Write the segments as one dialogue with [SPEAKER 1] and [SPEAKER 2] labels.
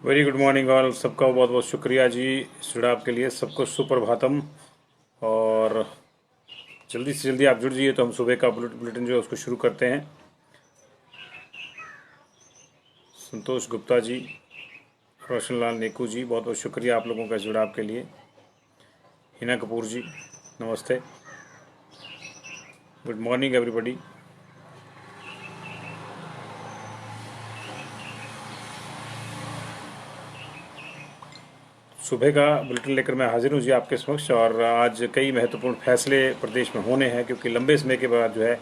[SPEAKER 1] Very good morning all. सबका बहुत बहुत शुक्रिया जी जुड़ाव के लिए। सबको सुप्रभातम। और जल्दी से जल्दी आप जुड़ जाइए तो हम सुबह का बुलेटिन जो है उसको शुरू करते हैं। संतोष गुप्ता जी, रोशन लाल नेकू जी, बहुत बहुत शुक्रिया आप लोगों का जुड़ाव के लिए। हिना कपूर जी, नमस्ते। Good morning everybody. सुबह का बुलेटिन लेकर मैं हाजिर हूँ जी आपके समक्ष। और आज कई महत्वपूर्ण फैसले प्रदेश में होने हैं क्योंकि लंबे समय के बाद जो है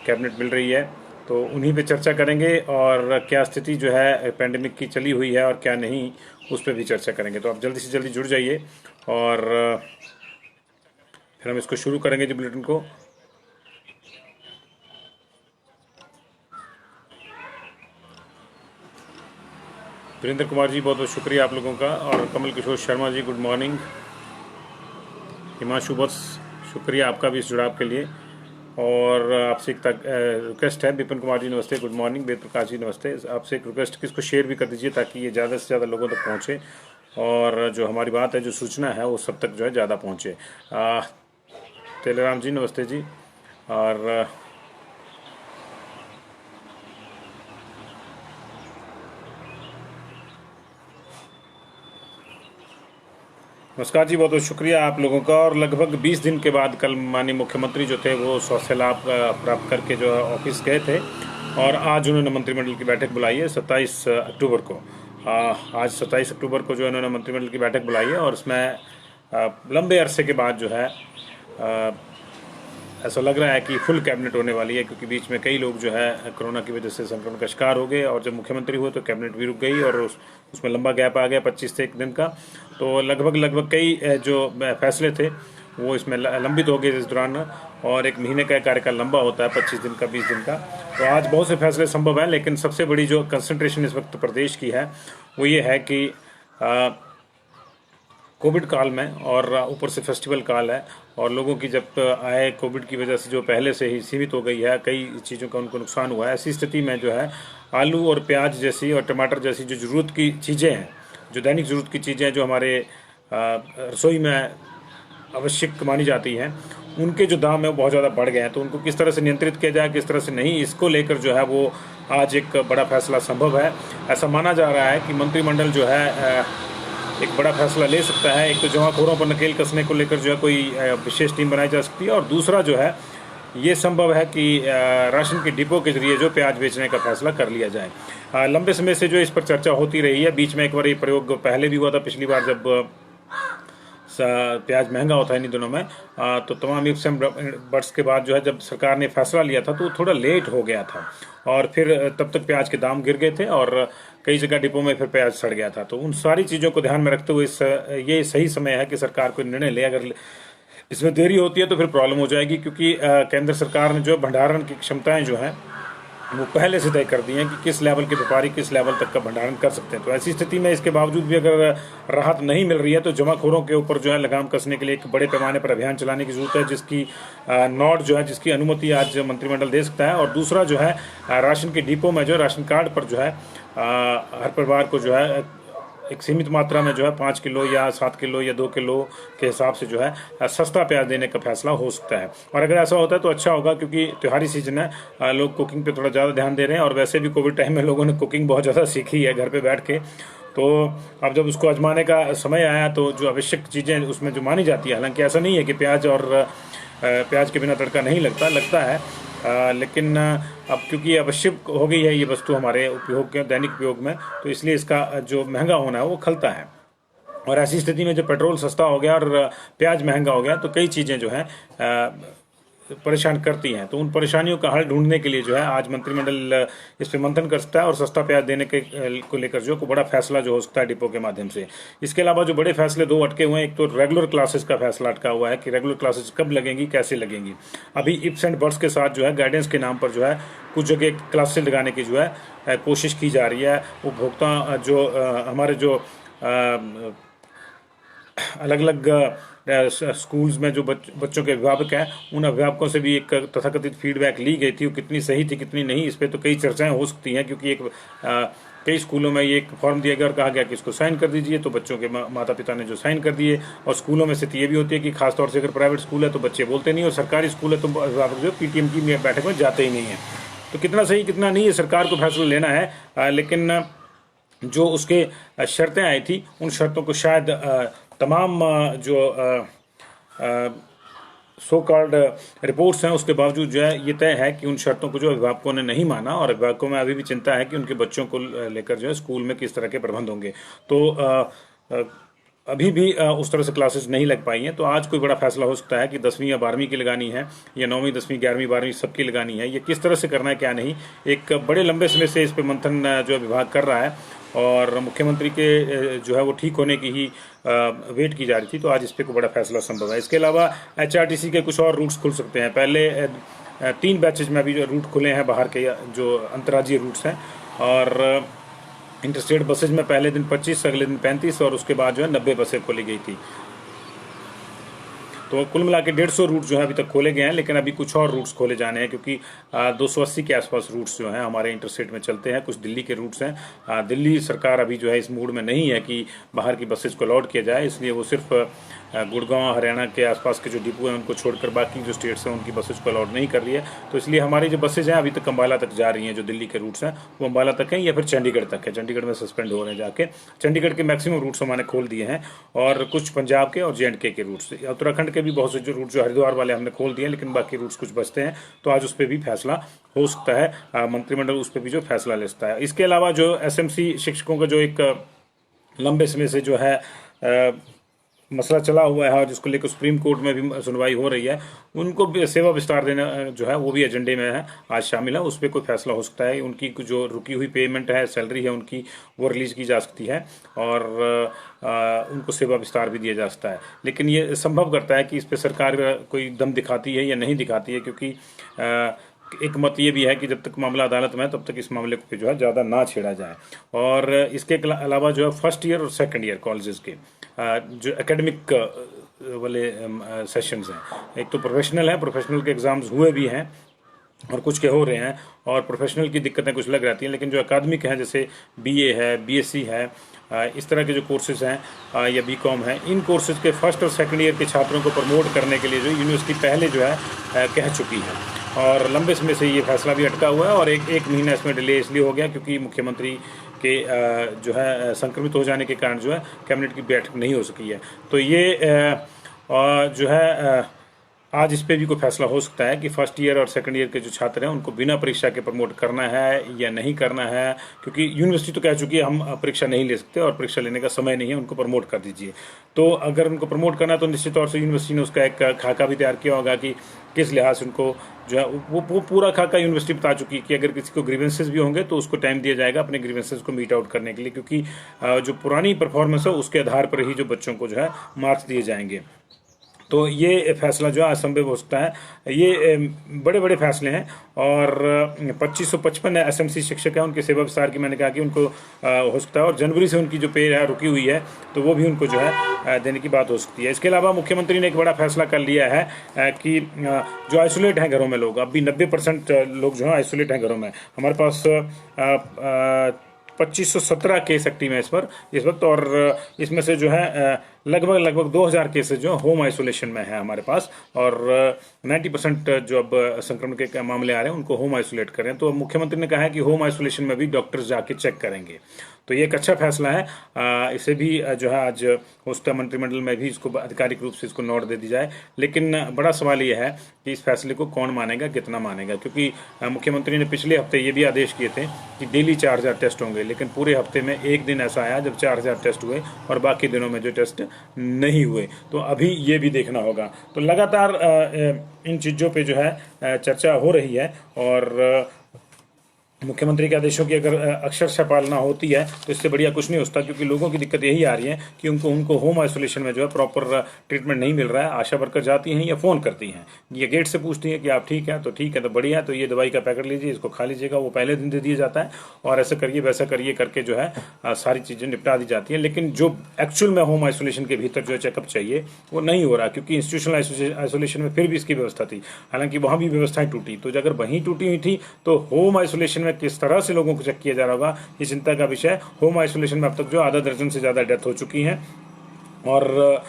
[SPEAKER 1] कैबिनेट मिल रही है, तो उन्हीं पे चर्चा करेंगे। और क्या स्थिति जो है पेंडेमिक की चली हुई है और क्या नहीं, उस पर भी चर्चा करेंगे। तो आप जल्दी से जल्दी जुड़ जाइए और फिर हम इसको शुरू करेंगे जी बुलेटिन को। वीरेंद्र कुमार जी, बहुत बहुत शुक्रिया आप लोगों का। और कमल किशोर शर्मा जी, गुड मॉर्निंग। हिमांशु बस, शुक्रिया आपका भी इस जुड़ाव के लिए। और आपसे एक रिक्वेस्ट है, विपिन कुमार जी नमस्ते, गुड मॉर्निंग। वेद प्रकाश जी नमस्ते। आपसे एक रिक्वेस्ट कि इसको शेयर भी कर दीजिए ताकि ये ज़्यादा से ज़्यादा लोगों तक पहुँचे और जो हमारी बात है, जो सूचना है, वो सब तक जो है ज़्यादा पहुँचे। तेलराम जी नमस्ते जी। और नमस्कार जी, बहुत बहुत शुक्रिया आप लोगों का। और लगभग 20 दिन के बाद कल माननीय मुख्यमंत्री जो थे वो स्वास्थ्य लाभ प्राप्त करके जो है ऑफिस गए थे। और आज उन्होंने मंत्रिमंडल की बैठक बुलाई है 27 अक्टूबर को। आज 27 अक्टूबर को जो है उन्होंने मंत्रिमंडल की बैठक बुलाई है और इसमें लंबे अरसे के बाद जो है ऐसा लग रहा है कि फुल कैबिनेट होने वाली है, क्योंकि बीच में कई लोग जो है कोरोना की वजह से संक्रमण का शिकार हो गए। और जब मुख्यमंत्री हुए तो कैबिनेट भी रुक गई और उसमें लंबा गैप आ गया 25 से 1 दिन का। तो लगभग लगभग कई जो फैसले थे वो इसमें लंबित हो गए इस दौरान। और 1 महीने का कार्यकाल लंबा होता है, 25 दिन का, 20 दिन का। तो आज बहुत से फैसले संभव हैं, लेकिन सबसे बड़ी जो कंसंट्रेशन इस वक्त प्रदेश की है वो ये है कि कोविड काल में, और ऊपर से फेस्टिवल काल है, और लोगों की जब आय कोविड की वजह से जो पहले से ही सीमित हो गई है, कई चीज़ों का उनको नुकसान हुआ है। ऐसी स्थिति में जो है आलू और प्याज जैसी और टमाटर जैसी जो ज़रूरत की चीज़ें हैं, जो दैनिक ज़रूरत की चीज़ें हैं, जो हमारे रसोई में आवश्यक मानी जाती हैं, उनके जो दाम है वो बहुत ज़्यादा बढ़ गए हैं। तो उनको किस तरह से नियंत्रित किया जाए, किस तरह से नहीं, इसको लेकर जो है वो आज एक बड़ा फैसला संभव है। ऐसा माना जा रहा है कि मंत्रिमंडल जो है एक बड़ा फैसला ले सकता है। एक तो जमाखोरों पर नकेल कसने को लेकर जो है कोई विशेष टीम बनाई जा सकती है, और दूसरा जो है ये संभव है कि राशन के डिपो के जरिए जो प्याज बेचने का फैसला कर लिया जाए। लंबे समय से जो इस पर चर्चा होती रही है। बीच में एक बार ये प्रयोग पहले भी हुआ था, पिछली बार जब प्याज महंगा होता है इन दिनों में। तो तमाम इफ्स एंड बट्स के बाद जो है जब सरकार ने फैसला लिया था तो थोड़ा लेट हो गया था, और फिर तब तक प्याज के दाम गिर गए थे और कई जगह डिपो में फिर प्याज सड़ गया था। तो उन सारी चीज़ों को ध्यान में रखते हुए ये सही समय है कि सरकार कोई निर्णय ले। अगर इसमें देरी होती है तो फिर प्रॉब्लम हो जाएगी, क्योंकि केंद्र सरकार ने जो भंडारण की क्षमताएं जो हैं वो पहले से तय कर दी हैं कि किस लेवल के व्यापारी किस लेवल तक का भंडारण कर सकते हैं। तो ऐसी स्थिति में इसके बावजूद भी अगर राहत नहीं मिल रही है तो जमाखोरों के ऊपर जो है लगाम कसने के लिए एक बड़े पैमाने पर अभियान चलाने की जरूरत है, जिसकी नोट जो है, जिसकी अनुमति आज मंत्रिमंडल दे सकता है। और दूसरा जो है राशन के डिपो में जो राशन कार्ड पर जो है हर परिवार को जो है एक सीमित मात्रा में जो है 5 किलो या 7 किलो या 2 किलो के हिसाब से जो है सस्ता प्याज देने का फैसला हो सकता है। और अगर ऐसा होता है तो अच्छा होगा, क्योंकि त्योहारी सीजन है, लोग कुकिंग पे थोड़ा ज़्यादा ध्यान दे रहे हैं। और वैसे भी कोविड टाइम में लोगों ने कुकिंग बहुत ज़्यादा सीखी है घर पे बैठ के। तो अब जब उसको आजमाने का समय आया तो जो आवश्यक चीज़ें उसमें जो मानी जाती है, हालांकि ऐसा नहीं है कि प्याज और प्याज के बिना तड़का नहीं लगता, लगता है। लेकिन अब क्योंकि आवश्यक हो गई है ये वस्तु हमारे उपयोग के दैनिक उपयोग में, तो इसलिए इसका जो महंगा होना है वो खलता है। और ऐसी स्थिति में जब पेट्रोल सस्ता हो गया और प्याज महंगा हो गया तो कई चीज़ें जो हैं परेशान करती हैं। तो उन परेशानियों का हल ढूंढने के लिए जो है आज मंत्रिमंडल इस पर मंथन कर सकता है और सस्ता प्याज देने के को लेकर जो को बड़ा फैसला जो हो सकता है डिपो के माध्यम से। इसके अलावा जो बड़े फैसले दो अटके हुए हैं, एक तो रेगुलर क्लासेस का फैसला अटका हुआ है कि रेगुलर क्लासेस कब लगेंगी, कैसे लगेंगी। अभी इप्स एंड बट्स के साथ जो है गाइडेंस के नाम पर जो है कुछ जगह क्लासेस लगाने की जो है कोशिश की जा रही है। उपभोक्ता जो हमारे जो अलग अलग स्कूल्स में जो बच्चों के अभिभावक हैं, उन अभिभावकों से भी एक तथाकथित फीडबैक ली गई थी। वो कितनी सही थी कितनी नहीं, इस पर तो कई चर्चाएं हो सकती हैं, क्योंकि कई स्कूलों में ये एक फॉर्म दिया गया और कहा गया कि इसको साइन कर दीजिए, तो बच्चों के माता पिता ने जो साइन कर दिए। और स्कूलों में स्थिति ये भी होती है कि खासतौर से अगर प्राइवेट स्कूल है तो बच्चे बोलते नहीं, और सरकारी स्कूल है तो अभिभावक जो पीटीएम की बैठक में जाते ही नहीं है। तो कितना सही कितना नहीं है, सरकार को फैसला लेना है। लेकिन जो उसके शर्तें आई थी, उन शर्तों को शायद तमाम जो सो कॉल्ड रिपोर्ट्स हैं उसके बावजूद जो है ये तय है कि उन शर्तों को जो अभिभावकों ने नहीं माना, और अभिभावकों में अभी भी चिंता है कि उनके बच्चों को लेकर जो है स्कूल में किस तरह के प्रबंध होंगे। तो अभी भी उस तरह से क्लासेस नहीं लग पाई हैं। तो आज कोई बड़ा फैसला हो सकता है कि 10वीं या 12वीं की लगानी है, या 9वीं 10वीं 11वीं 12वीं सबकी लगानी है, ये किस तरह से करना है क्या नहीं। एक बड़े लंबे समय से इस पर मंथन जो विभाग कर रहा है, और मुख्यमंत्री के जो है वो ठीक होने की ही वेट की जा रही थी। तो आज इस पर कोई बड़ा फैसला संभव है। इसके अलावा एचआरटीसी के कुछ और रूट्स खुल सकते हैं। पहले 3 बैचेज में अभी जो रूट खुले हैं बाहर के जो अंतर्राज्यीय रूट्स हैं, और इंटरस्टेट बसेज में पहले दिन 25, अगले दिन 35, और उसके बाद जो है 90 बसें खोली गई थी। तो कुल मिला के 150 रूट जो है अभी तक खोले गए हैं, लेकिन अभी कुछ और रूट्स खोले जाने हैं, क्योंकि 280 के आसपास रूट्स जो हैं हमारे इंटरस्टेट में चलते हैं। कुछ दिल्ली के रूट्स हैं। दिल्ली सरकार अभी जो है इस मूड में नहीं है कि बाहर की बसेज को अलॉट किया जाए, इसलिए वो सिर्फ गुड़गांव हरियाणा के आसपास के जो डिपो हैं उनको छोड़कर बाकी जो स्टेट्स हैं उनकी बसेज को अलॉट नहीं कर रही है। तो इसलिए हमारी जो बसेज हैं अभी तक अम्बाला तक जा रही हैं। जो दिल्ली के रूट्स हैं वो अम्बाला तक हैं, या फिर चंडीगढ़ तक है। चंडीगढ़ में सस्पेंड हो रहे हैं जाके। चंडीगढ़ के मैक्सिमम रूट्स हमने खोल दिए हैं, और कुछ पंजाब के और जेएंडके के रूट्स। उत्तराखंड के भी बहुत से जो रूट जो हरिद्वार वाले हमने खोल दिए हैं, लेकिन बाकी रूट्स कुछ बचते हैं। तो आज उस पर भी फैसला हो सकता है। मंत्रिमंडल उस पर भी जो फैसला ले सकता है। इसके अलावा जो एसएमसी शिक्षकों का जो एक लंबे समय से जो है मसला चला हुआ है, और जिसको लेकर सुप्रीम कोर्ट में भी सुनवाई हो रही है, उनको भी सेवा विस्तार देना जो है वो भी एजेंडे में है, आज शामिल है। उस पर कोई फैसला हो सकता है। उनकी जो रुकी हुई पेमेंट है, सैलरी है उनकी, वो रिलीज की जा सकती है, और उनको सेवा विस्तार भी दिया जा सकता है। लेकिन ये संभव करता है कि इस पर सरकार कोई दम दिखाती है या नहीं दिखाती है, क्योंकि एक मत ये भी है कि जब तक मामला अदालत में है तब तक इस मामले को जो है ज़्यादा ना छेड़ा जाए। और इसके अलावा जो है फर्स्ट ईयर और सेकंड ईयर कॉलेजेस के जो एकेडमिक वाले सेशंस हैं, एक तो प्रोफेशनल है, प्रोफेशनल के एग्ज़ाम्स हुए भी हैं और कुछ के हो रहे हैं, और प्रोफेशनल की दिक्कतें कुछ लग रहती हैं। लेकिन जो अकादमिक हैं, जैसे बीए है, बीएससी है, इस तरह के जो कोर्सेज हैं या बीकॉम है, इन कोर्सेज के फर्स्ट और सेकंड ईयर के छात्रों को प्रमोट करने के लिए जो यूनिवर्सिटी पहले जो है कह चुकी है, और लंबे समय से ये फैसला भी अटका हुआ है। और एक महीना इसमें डिले इसलिए हो गया क्योंकि मुख्यमंत्री के जो है संक्रमित हो जाने के कारण जो है कैबिनेट की बैठक नहीं हो सकी है। तो ये जो है आज इस पे भी कोई फैसला हो सकता है कि फर्स्ट ईयर और सेकंड ईयर के जो छात्र हैं उनको बिना परीक्षा के प्रमोट करना है या नहीं करना है, क्योंकि यूनिवर्सिटी तो कह चुकी है हम परीक्षा नहीं ले सकते और परीक्षा लेने का समय नहीं है, उनको प्रमोट कर दीजिए। तो अगर उनको प्रमोट करना है तो निश्चित तौर से यूनिवर्सिटी ने उसका एक खाका भी तैयार किया होगा कि किस लिहाज से उनको जो है वो पूरा खाका यूनिवर्सिटी बता चुकी है कि अगर किसी को ग्रीवेंसेस भी होंगे तो उसको टाइम दिया जाएगा अपने ग्रीवेंसेस को मीट आउट करने के लिए, क्योंकि जो पुरानी परफॉर्मेंस है उसके आधार पर ही जो बच्चों को जो है मार्क्स दिए जाएंगे। तो ये फैसला जो है असंभव हो सकता है। ये बड़े बड़े फैसले हैं, और 2555 एसएमसी शिक्षक हैं, उनके सेवा विस्तार की मैंने कहा कि उनको हो सकता है, और जनवरी से उनकी जो पे है रुकी हुई है तो वो भी उनको जो है देने की बात हो सकती है। इसके अलावा मुख्यमंत्री ने एक बड़ा फैसला कर लिया है कि जो आइसोलेट हैं घरों में लोग, अभी 90% लोग जो है आइसोलेट हैं घरों में। हमारे पास 2517 केस एक्टिव हैं इस वक्त, और इसमें से जो है लगभग 2000 केसेज जो होम आइसोलेशन में है हमारे पास, और 90% जो अब संक्रमण के मामले आ रहे हैं उनको होम आइसोलेट करें। तो मुख्यमंत्री ने कहा है कि होम आइसोलेशन में भी डॉक्टर्स जाके चेक करेंगे। तो ये एक अच्छा फैसला है। इसे भी जो है आज हो सकता है मंत्रिमंडल में भी इसको आधिकारिक रूप से इसको नोट दे दी जाए। लेकिन बड़ा सवाल ये है कि इस फैसले को कौन मानेगा, कितना मानेगा, क्योंकि मुख्यमंत्री ने पिछले हफ्ते ये भी आदेश किए थे कि डेली 4000 टेस्ट होंगे, लेकिन पूरे हफ्ते में एक दिन ऐसा आया जब 4000 टेस्ट हुए और बाकी दिनों में जो टेस्ट नहीं हुए। तो अभी ये भी देखना होगा। तो लगातार इन चीज़ों पे जो है चर्चा हो रही है, और मुख्यमंत्री के आदेशों की अगर अक्षरशः पालना होती है तो इससे बढ़िया कुछ नहीं होता, क्योंकि लोगों की दिक्कत यही आ रही है कि उनको होम आइसोलेशन में जो है प्रॉपर ट्रीटमेंट नहीं मिल रहा है। आशा वर्कर जाती हैं या फ़ोन करती हैं, ये गेट से पूछती हैं कि आप ठीक हैं, तो ठीक है, तो बढ़िया है, तो ये दवाई का पैकेट लीजिए, इसको खा लीजिएगा, वो पहले दिन दे दिया जाता है और ऐसा करिए वैसा करिए करके जो है सारी चीज़ें निपटा दी जाती हैं। लेकिन जो एक्चुअल में होम आइसोलेशन के भीतर जो चेकअप चाहिए वो नहीं हो रहा, क्योंकि इंस्टीट्यूशनल आइसोलेशन में फिर भी इसकी व्यवस्था थी, हालांकि वहाँ भी व्यवस्थाएं टूटी। तो अगर वहीं टूटी हुई थी तो होम आइसोलेशन में किस तरह से लोगों को चेक किया जा रहा होगा, ये चिंता का विषय। होम आइसोलेशन में अब तक जो आधा दर्जन से ज़्यादा डेथ हो चुकी हैं और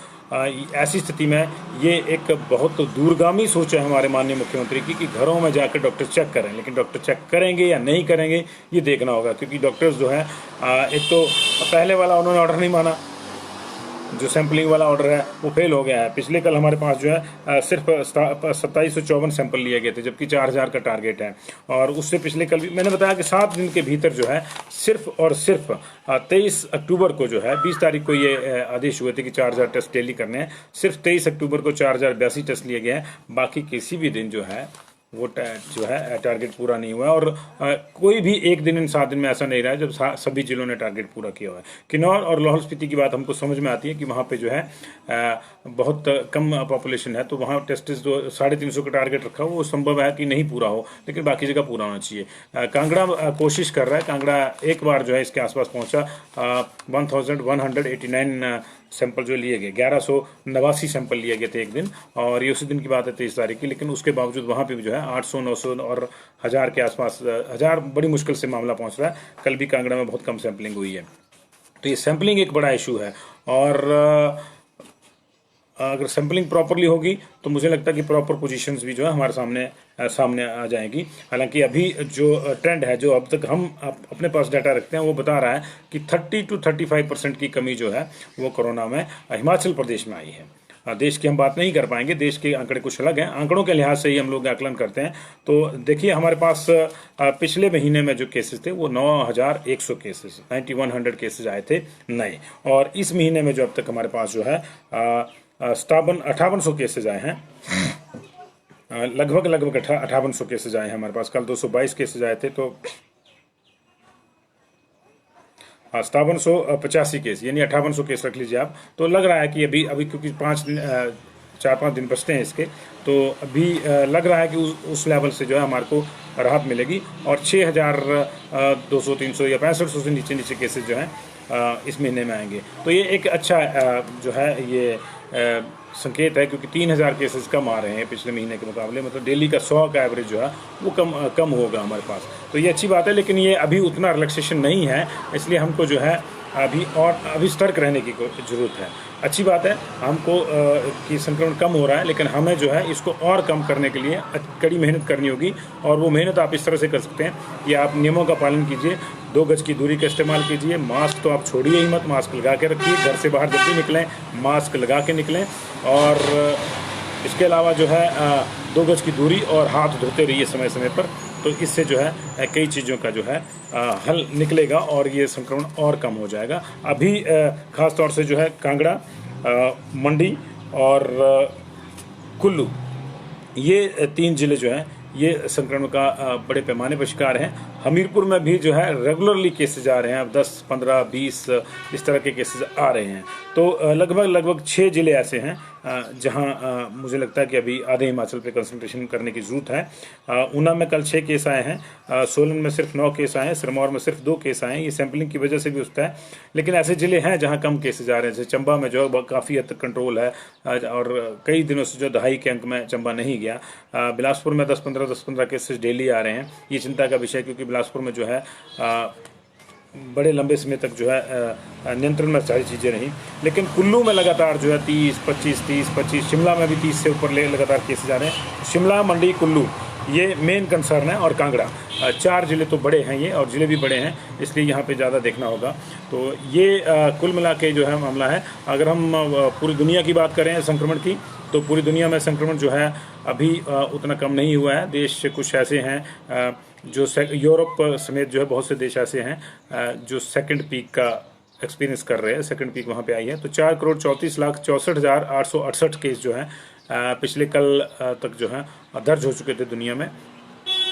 [SPEAKER 1] ऐसी स्थिति में ये एक बहुत दूरगामी सोच है हमारे माननीय मुख्यमंत्री की कि घरों में जाकर डॉक्टर चेक करें। लेकिन डॉक्टर चेक करेंगे या नहीं करेंगे ये देखना होगा, क्योंकि डॉक्टर्स जो है एक तो पहले वाला उन्होंने ऑर्डर नहीं माना, जो सैम्पलिंग वाला ऑर्डर है वो फेल हो गया है। पिछले कल हमारे पास जो है सिर्फ 2754 सैंपल लिए गए थे, जबकि 4000 का टारगेट है। और उससे पिछले कल भी मैंने बताया कि 7 दिन के भीतर जो है सिर्फ और सिर्फ 23 अक्टूबर को जो है 20 तारीख को ये आदेश हुए थे कि 4000 टेस्ट डेली करने हैं, सिर्फ 23 अक्टूबर को 4082 टेस्ट लिए गए हैं। बाकी किसी भी दिन जो है वो जो है टारगेट पूरा नहीं हुआ। और कोई भी एक दिन इन 7 दिन में ऐसा नहीं रहा है जब सभी जिलों ने टारगेट पूरा किया हुआ है। किन्नौर और लाहौल स्पीति की बात हमको समझ में आती है कि वहाँ पे जो है बहुत कम पॉपुलेशन है, तो वहाँ टेस्ट जो 350 का टारगेट रखा हो वो संभव है कि नहीं पूरा हो, लेकिन बाकी जगह पूरा होना चाहिए। कांगड़ा कोशिश कर रहा है, कांगड़ा एक बार जो है इसके आसपास पहुँचा, 1189 सैंपल जो लिए गए, 1189 सैंपल लिए गए थे एक दिन, और ये उसी दिन की बात है 23 तारीख की। लेकिन उसके बावजूद वहाँ पे भी जो है 800, 900 और 1000 के आसपास, 1000 बड़ी मुश्किल से मामला पहुँच रहा है। कल भी कांगड़ा में बहुत कम सैंपलिंग हुई है, तो ये सैंपलिंग एक बड़ा इशू है। और अगर सैम्पलिंग प्रॉपरली होगी तो मुझे लगता है कि प्रॉपर पोजीशंस भी जो है हमारे सामने आ जाएंगी। हालांकि अभी जो ट्रेंड है, जो अब तक हम अपने पास डाटा रखते हैं, वो बता रहा है कि 30 to 35% की कमी जो है वो कोरोना में हिमाचल प्रदेश में आई है। देश की हम बात नहीं कर पाएंगे, देश के आंकड़े कुछ अलग हैं, आंकड़ों के लिहाज से ही हम लोग आकलन करते हैं। तो देखिए हमारे पास पिछले महीने में जो केसेस थे वो 9100 केसेस, 9100 केसेस आए थे नए, और इस महीने में जो अब तक हमारे पास जो है 5800 केसेज आए हैं, लगभग 5800 केसेज आए हैं हमारे पास। कल 222 केसेज आए थे, तो 5785 केस, यानी 5800 केस रख लीजिए आप। तो लग रहा है कि अभी क्योंकि 4-5 दिन बचते हैं इसके, तो अभी लग रहा है कि उस लेवल से जो है हमारे को राहत मिलेगी। और 6200, 300 या 6500 से नीचे केसेज जो हैं इस महीने में आएंगे। तो ये एक अच्छा जो है ये संकेत है, क्योंकि 3000 केसेस कम आ रहे हैं पिछले महीने के मुकाबले, मतलब डेली का 100 का एवरेज जो है वो कम होगा हमारे पास। तो ये अच्छी बात है, लेकिन ये अभी उतना रिलैक्सेशन नहीं है, इसलिए हमको जो है अभी सतर्क रहने की जरूरत है। अच्छी बात है हमको कि संक्रमण कम हो रहा है, लेकिन हमें जो है इसको और कम करने के लिए कड़ी मेहनत करनी होगी। और वो मेहनत आप इस तरह से कर सकते हैं कि आप नियमों का पालन कीजिए, 2 गज की दूरी का इस्तेमाल कीजिए, मास्क तो आप छोड़िए ही मत, मास्क लगा के रखिए, घर से बाहर जब भी निकलें मास्क लगा के निकलें। और इसके अलावा जो है 2 गज की दूरी और हाथ धोते रहिए समय समय पर, तो इससे जो है कई चीज़ों का जो है हल निकलेगा और ये संक्रमण और कम हो जाएगा। अभी ख़ास तौर से जो है कांगड़ा, मंडी और कुल्लू, ये 3 जिले जो हैं ये संक्रमण का बड़े पैमाने पर शिकार हैं। हमीरपुर में भी जो है रेगुलरली केसेज आ रहे हैं, अब 10, 15, 20 इस तरह के केसेज आ रहे हैं। तो लगभग 6 जिले ऐसे हैं जहां मुझे लगता है कि अभी आधे हिमाचल पे कंसंट्रेशन करने की ज़रूरत है। ऊना में कल 6 केस आए हैं, सोलन में सिर्फ 9 केस आए हैं, सिरमौर में सिर्फ 2 केस आए हैं। ये सैम्पलिंग की वजह से भी होता है, लेकिन ऐसे जिले हैं जहां कम केसेज आ रहे हैं। जैसे चंबा में जो है काफ़ी हद तक कंट्रोल है, और कई दिनों से जो दहाई के अंक में चंबा नहीं गया। बिलासपुर में 10-15 केसेज डेली आ रहे हैं। ये चिंता का विषय, क्योंकि बिलासपुर में जो है बड़े लंबे समय तक जो है नियंत्रण में सारी चीज़ें रहीं। लेकिन कुल्लू में लगातार जो है 30-25, शिमला में भी 30 से ऊपर लगातार केसेज आ रहे हैं। शिमला, मंडी, कुल्लू ये मेन कंसर्न है, और कांगड़ा, 4 जिले तो बड़े हैं ये, और जिले भी बड़े हैं, इसलिए यहाँ पे ज़्यादा देखना होगा। तो ये कुल मिला के जो है मामला है। अगर हम पूरी दुनिया की बात करें संक्रमण की, तो पूरी दुनिया में संक्रमण जो है अभी उतना कम नहीं हुआ है। देश कुछ ऐसे हैं जो यूरोप समेत जो है बहुत से देश ऐसे हैं जो सेकंड पीक का एक्सपीरियंस कर रहे हैं, सेकंड पीक वहाँ पे आई है। तो 4,34,64,868 केस जो हैं पिछले कल तक जो है दर्ज हो चुके थे दुनिया में।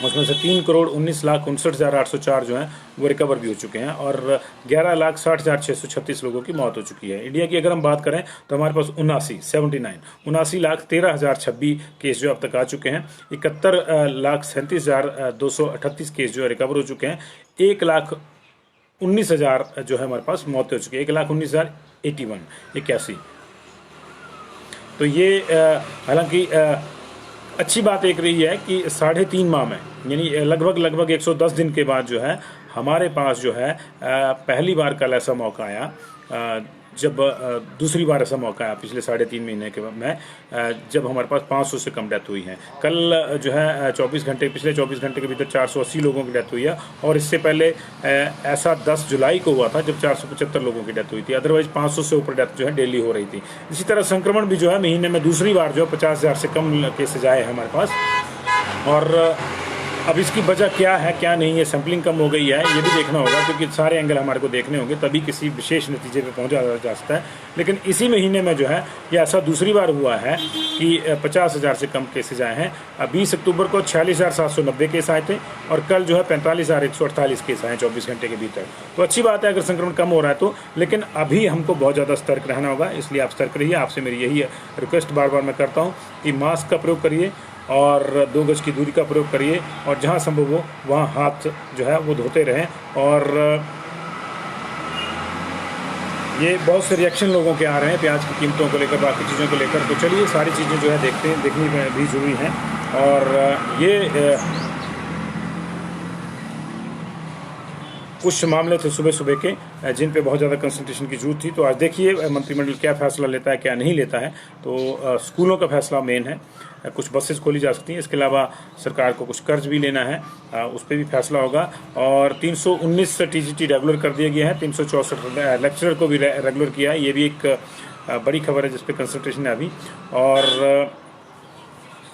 [SPEAKER 1] उसमें से 3,19,59,804 जो हैं वो रिकवर भी हो चुके हैं और 11,60,636 लोगों की मौत हो चुकी है। इंडिया की अगर हम बात करें तो हमारे पास 79,13,026 केस जो अब तक आ चुके हैं। 71,37,238 केस जो है रिकवर हो चुके हैं। 1,19,000 जो है हमारे पास मौतें हो चुकी है। 1,19,081 तो ये हालांकि अच्छी बात एक रही है कि 3.5 माह में यानी लगभग 110 दिन के बाद जो है हमारे पास जो है पहली बार कल ऐसा मौका आया, जब दूसरी बार ऐसा मौका आया पिछले 3.5 महीने के में जब हमारे पास 500 से कम डेथ हुई है। कल जो है 24 घंटे पिछले 24 घंटे के भीतर 480 लोगों की डेथ हुई है और इससे पहले ऐसा 10 जुलाई को हुआ था जब 475 लोगों की डेथ हुई थी। अदरवाइज 500 से ऊपर डेथ जो है डेली हो रही थी। इसी तरह संक्रमण भी जो है महीने में दूसरी बार जो है 50,000 से कम केसेज आए हैं हमारे पास। और अब इसकी वजह क्या है क्या नहीं है, सैम्पलिंग कम हो गई है, ये भी देखना होगा क्योंकि सारे एंगल हमारे को देखने होंगे तभी किसी विशेष नतीजे पे पहुंचा जा सकता है। लेकिन इसी महीने में जो है ये ऐसा दूसरी बार हुआ है कि 50,000 से कम केसेज आए हैं। 20 अक्टूबर को 46,790 केस आए थे और कल जो है 45,148 केस आए 24 घंटे के भीतर। तो अच्छी बात है अगर संक्रमण कम हो रहा है तो, लेकिन अभी हमको बहुत ज़्यादा सतर्क रहना होगा। इसलिए आप सतर्क रहिए। आपसे मेरी यही रिक्वेस्ट बार बार मैं करता हूँ कि मास्क का प्रयोग करिए और 2 गज की दूरी का प्रयोग करिए और जहाँ संभव हो वहाँ हाथ जो है वो धोते रहें। और ये बहुत से रिएक्शन लोगों के आ रहे हैं प्याज की कीमतों को लेकर, बाकी चीज़ों को लेकर। तो चलिए सारी चीज़ें जो है देखनी भी जरूरी हैं। और ये कुछ मामले थे सुबह के जिन पे बहुत ज़्यादा कंसंट्रेशन की जरूरत थी। तो आज देखिए मंत्रिमंडल क्या फैसला लेता है क्या नहीं लेता है। तो स्कूलों का फैसला मेन है, कुछ बसेस खोली जा सकती हैं। इसके अलावा सरकार को कुछ कर्ज भी लेना है, उस पर भी फैसला होगा। और 319 टीजीटी रेगुलर कर दिए गए हैं, 364 लेक्चरर को भी रेगुलर किया है। ये भी एक बड़ी खबर है जिस पे कंसंट्रेशन है अभी। और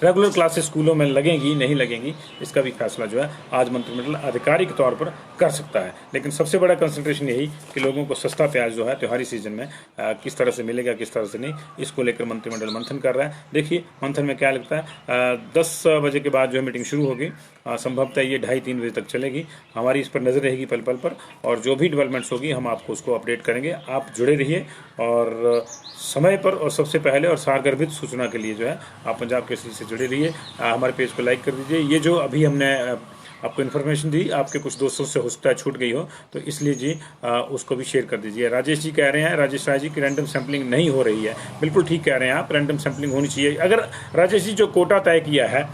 [SPEAKER 1] रेगुलर क्लासेस स्कूलों में लगेंगी नहीं लगेंगी इसका भी फैसला जो है आज मंत्रिमंडल आधिकारिक तौर पर कर सकता है। लेकिन सबसे बड़ा कंसंट्रेशन यही कि लोगों को सस्ता प्याज जो है त्योहारी सीजन में किस तरह से मिलेगा किस तरह से नहीं, इसको लेकर मंत्रिमंडल मंथन कर रहा है। देखिए मंथन में क्या लगता है। 10 बजे के बाद जो है मीटिंग शुरू होगी, संभवतः ये 2:30-3 बजे तक चलेगी। हमारी इस पर नज़र रहेगी पल पल पर और जो भी डेवलपमेंट्स होगी हम आपको उसको अपडेट करेंगे। आप जुड़े रहिए और समय पर और सबसे पहले और सारगर्भित सूचना के लिए जो है आप पंजाब केसरी से जुड़े रहिए। हमारे पेज को लाइक कर दीजिए। ये जो अभी हमने आपको इन्फॉर्मेशन दी आपके कुछ दोस्तों से हो सकता है छूट गई हो तो इसलिए जी उसको भी शेयर कर दीजिए। राजेश जी कह रहे हैं, राजेश राय जी की रैंडम सैम्पलिंग नहीं हो रही है। बिल्कुल ठीक कह रहे हैं आप, रैंडम सैम्पलिंग होनी चाहिए। अगर राजेश जी जो कोटा तय किया है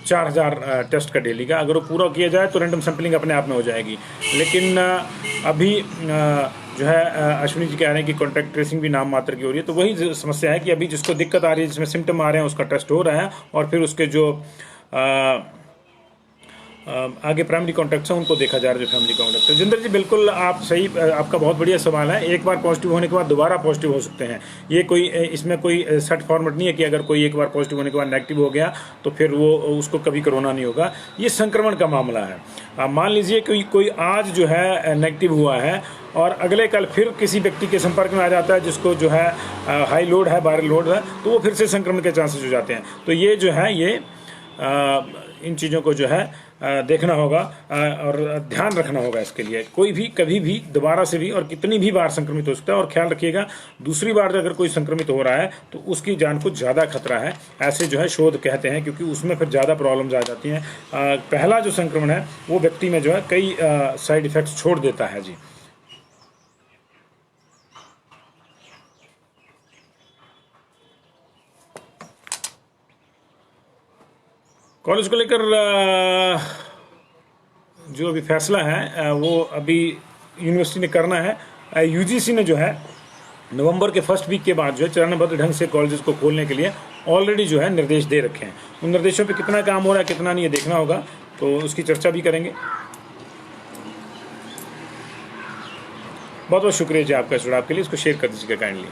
[SPEAKER 1] 4,000 टेस्ट का डेली का, अगर वो पूरा किया जाए तो रैंडम सैम्पलिंग अपने आप में हो जाएगी। लेकिन अभी जो है अश्विनी जी कह रहे हैं कि कॉन्टैक्ट ट्रेसिंग भी नाम मात्र की हो रही है। तो वही समस्या है कि अभी जिसको दिक्कत आ रही है, जिसमें सिम्टम आ रहे हैं, उसका टेस्ट हो रहा है और फिर उसके जो आगे प्राइमरी कॉन्टैक्ट्स हैं उनको देखा जा रहा है, जो फैमिली कॉन्टैक्ट है। जिंदर जी बिल्कुल आप सही, आपका बहुत बढ़िया सवाल है। एक बार पॉजिटिव होने के बाद दोबारा पॉजिटिव हो सकते हैं। ये कोई इसमें कोई सेट फॉर्मेट नहीं है कि अगर कोई एक बार पॉजिटिव होने के बाद नेगेटिव हो गया तो फिर वो उसको कभी कोरोना नहीं होगा। ये संक्रमण का मामला है। मान लीजिए कि कोई आज जो है नेगेटिव हुआ है और अगले कल फिर किसी व्यक्ति के संपर्क में आ जाता है जिसको जो है हाई लोड है, वायरल लोड है, तो वो फिर से संक्रमण के चांसेस हो जाते हैं। तो ये जो है ये इन चीज़ों को जो है देखना होगा और ध्यान रखना होगा। इसके लिए कोई भी कभी भी दोबारा से भी और कितनी भी बार संक्रमित हो सकता है। और ख्याल रखिएगा दूसरी बार अगर कोई संक्रमित हो रहा है तो उसकी जान को ज़्यादा खतरा है, ऐसे जो है शोध कहते हैं, क्योंकि उसमें फिर ज़्यादा प्रॉब्लम्स आ जाती हैं। पहला जो संक्रमण है वो व्यक्ति में जो है कई साइड इफेक्ट्स छोड़ देता है। जी कॉलेज को लेकर जो अभी फैसला है वो अभी यूनिवर्सिटी ने करना है। यूजीसी ने जो है नवंबर के फर्स्ट वीक के बाद जो है चरणबद्ध ढंग से कॉलेजेस को खोलने के लिए ऑलरेडी जो है निर्देश दे रखे हैं। उन निर्देशों पे कितना काम हो रहा है कितना नहीं, ये देखना होगा, तो उसकी चर्चा भी करेंगे। बहुत बहुत शुक्रिया जी आपका जुड़ाव के लिए। इसको शेयर कर दीजिएगा काइंडली।